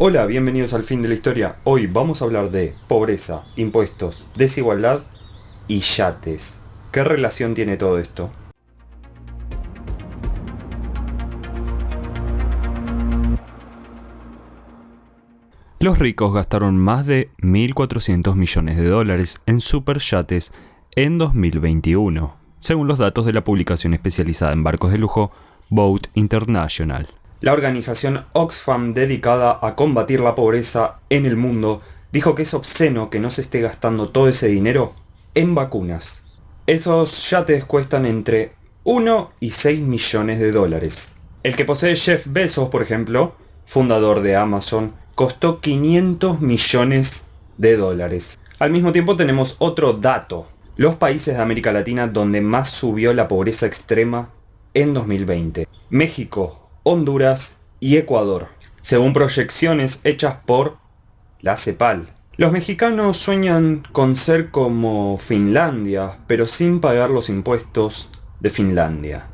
Hola, bienvenidos al fin de la historia. Hoy vamos a hablar de pobreza, impuestos, desigualdad y yates. ¿Qué relación tiene todo esto? Los ricos gastaron más de 1.400 millones de dólares en superyates en 2021, según los datos de la publicación especializada en barcos de lujo Boat International. La organización Oxfam, dedicada a combatir la pobreza en el mundo, dijo que es obsceno que no se esté gastando todo ese dinero en vacunas. Esos yates cuestan entre 1 y 6 millones de dólares. El que posee Jeff Bezos, por ejemplo, fundador de Amazon, costó 500 millones de dólares. Al mismo tiempo tenemos otro dato. Los países de América Latina donde más subió la pobreza extrema en 2020. México, Honduras y Ecuador, según proyecciones hechas por la CEPAL. Los mexicanos sueñan con ser como Finlandia, pero sin pagar los impuestos de Finlandia.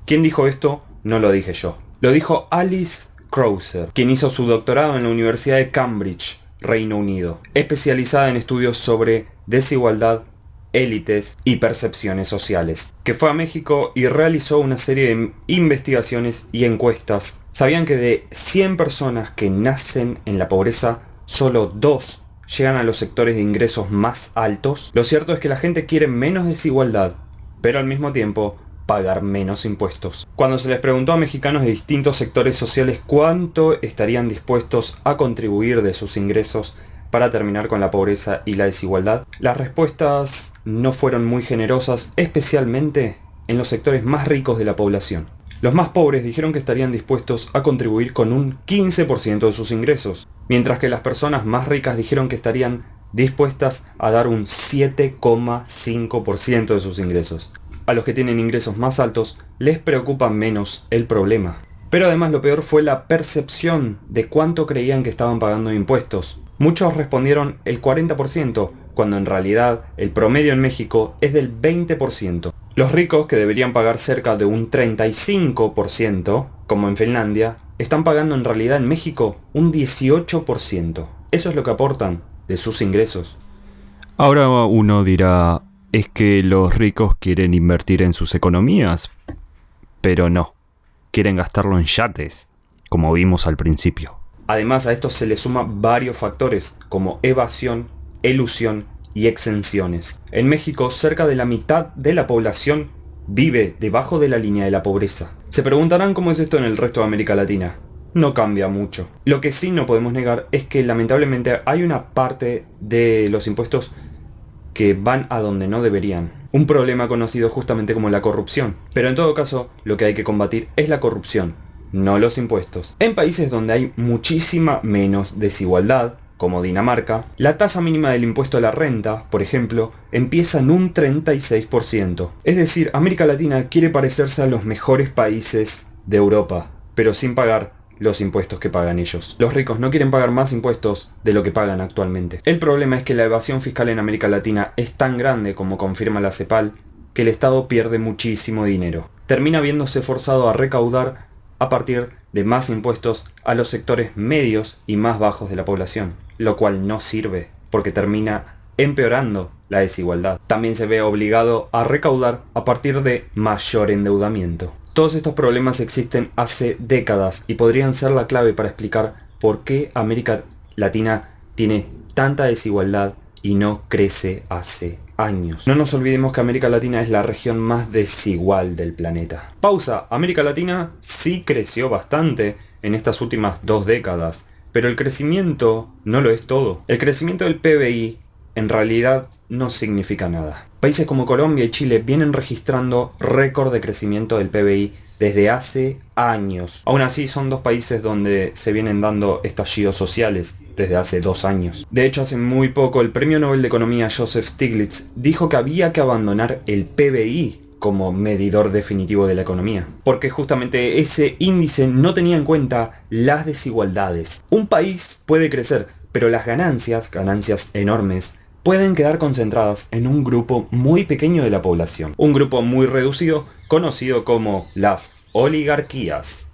¿Quién dijo esto? No lo dije yo. Lo dijo Alice Krauser, quien hizo su doctorado en la Universidad de Cambridge, Reino Unido, especializada en estudios sobre desigualdad, élites y percepciones sociales, que fue a México y realizó una serie de investigaciones y encuestas. ¿Sabían que de 100 personas que nacen en la pobreza, solo 2 llegan a los sectores de ingresos más altos? Lo cierto es que la gente quiere menos desigualdad, pero al mismo tiempo pagar menos impuestos. Cuando se les preguntó a mexicanos de distintos sectores sociales cuánto estarían dispuestos a contribuir de sus ingresos para terminar con la pobreza y la desigualdad, las respuestas no fueron muy generosas, especialmente en los sectores más ricos de la población. Los más pobres dijeron que estarían dispuestos a contribuir con un 15% de sus ingresos, mientras que las personas más ricas dijeron que estarían dispuestas a dar un 7,5% de sus ingresos. A los que tienen ingresos más altos les preocupa menos el problema. Pero además lo peor fue la percepción de cuánto creían que estaban pagando impuestos. Muchos respondieron el 40%, cuando en realidad el promedio en México es del 20%. Los ricos, que deberían pagar cerca de un 35%, como en Finlandia, están pagando en realidad en México un 18%. Eso es lo que aportan de sus ingresos. Ahora uno dirá, es que los ricos quieren invertir en sus economías, pero no, quieren gastarlo en yates, como vimos al principio. Además, a esto se le suman varios factores como evasión, elusión y exenciones. En México, cerca de la mitad de la población vive debajo de la línea de la pobreza. Se preguntarán cómo es esto en el resto de América Latina. No cambia mucho. Lo que sí no podemos negar es que lamentablemente hay una parte de los impuestos que van a donde no deberían. Un problema conocido justamente como la corrupción. Pero en todo caso, lo que hay que combatir es la corrupción, no los impuestos. En países donde hay muchísima menos desigualdad, como Dinamarca, la tasa mínima del impuesto a la renta, por ejemplo, empieza en un 36%. Es decir, América Latina quiere parecerse a los mejores países de Europa, pero sin pagar los impuestos que pagan ellos. Los ricos no quieren pagar más impuestos de lo que pagan actualmente. El problema es que la evasión fiscal en América Latina es tan grande, como confirma la CEPAL, que el Estado pierde muchísimo dinero. Termina viéndose forzado a recaudar a partir de más impuestos a los sectores medios y más bajos de la población, lo cual no sirve, porque termina empeorando la desigualdad. También se ve obligado a recaudar a partir de mayor endeudamiento. Todos estos problemas existen hace décadas y podrían ser la clave para explicar por qué América Latina tiene tanta desigualdad y no crece hace años. No nos olvidemos que América Latina es la región más desigual del planeta. Pausa. América Latina sí creció bastante en estas últimas 2 décadas, pero el crecimiento no lo es todo. El crecimiento del PBI en realidad no significa nada. Países como Colombia y Chile vienen registrando récord de crecimiento del PBI desde hace años. Aún así son 2 países donde se vienen dando estallidos sociales desde hace 2 años. De hecho, hace muy poco el Premio Nobel de Economía Joseph Stiglitz dijo que había que abandonar el PBI como medidor definitivo de la economía, porque justamente ese índice no tenía en cuenta las desigualdades. Un país puede crecer, pero las ganancias enormes, pueden quedar concentradas en un grupo muy pequeño de la población. Un grupo muy reducido, conocido como las oligarquías.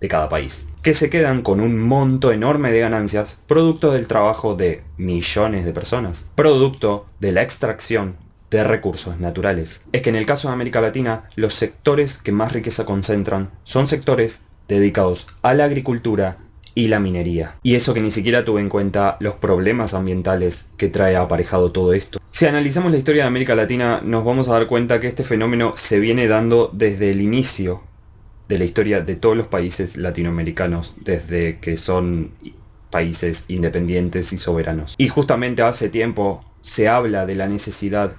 de cada país, que se quedan con un monto enorme de ganancias producto del trabajo de millones de personas, producto de la extracción de recursos naturales. Es que en el caso de América Latina, los sectores que más riqueza concentran son sectores dedicados a la agricultura y la minería. Y eso que ni siquiera tuve en cuenta los problemas ambientales que trae aparejado todo esto. Si analizamos la historia de América Latina, nos vamos a dar cuenta que este fenómeno se viene dando desde el inicio de la historia de todos los países latinoamericanos, desde que son países independientes y soberanos. Y justamente hace tiempo se habla de la necesidad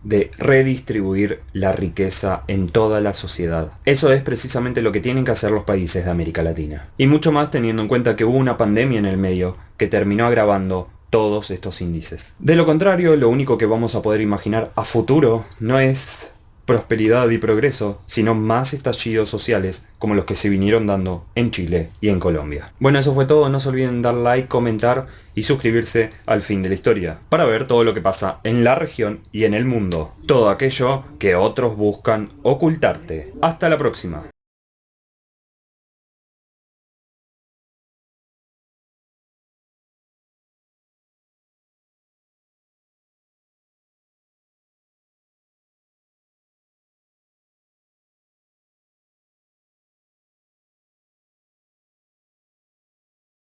de redistribuir la riqueza en toda la sociedad. Eso es precisamente lo que tienen que hacer los países de América Latina. Y mucho más teniendo en cuenta que hubo una pandemia en el medio que terminó agravando todos estos índices. De lo contrario, lo único que vamos a poder imaginar a futuro no es prosperidad y progreso, sino más estallidos sociales como los que se vinieron dando en Chile y en Colombia. Bueno, eso fue todo. No se olviden dar like, comentar y suscribirse al Fin de la Historia para ver todo lo que pasa en la región y en el mundo. Todo aquello que otros buscan ocultarte. Hasta la próxima.